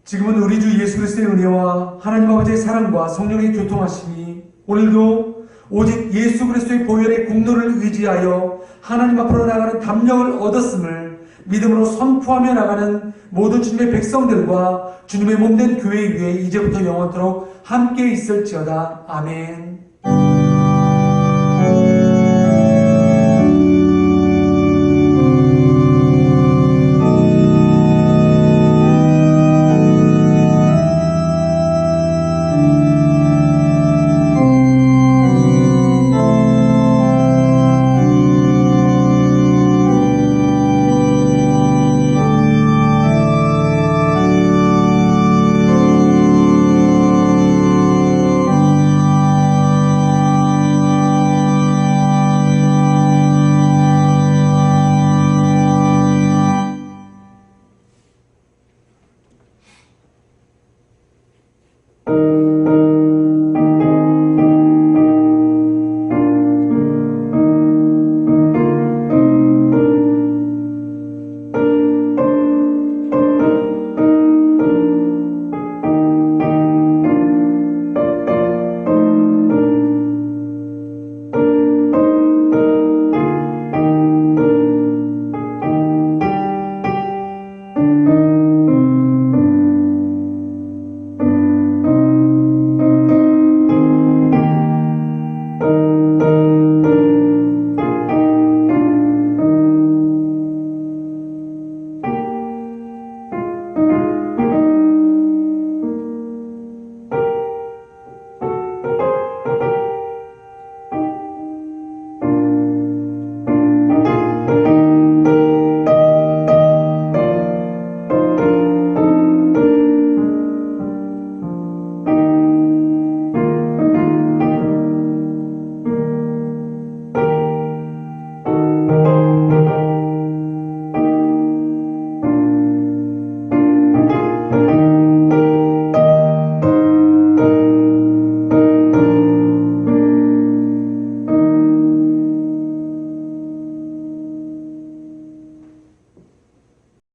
지금은 우리 주 예수 그리스도의 은혜와 하나님 아버지의 사랑과 성령의 교통하심이 오늘도 오직 예수 그리스도의 보혈의 공로를 의지하여 하나님 앞으로 나가는 담력을 얻었음을 믿음으로 선포하며 나가는 모든 주님의 백성들과 주님의 몸된 교회 위에 이제부터 영원토록 함께 있을지어다. 아멘.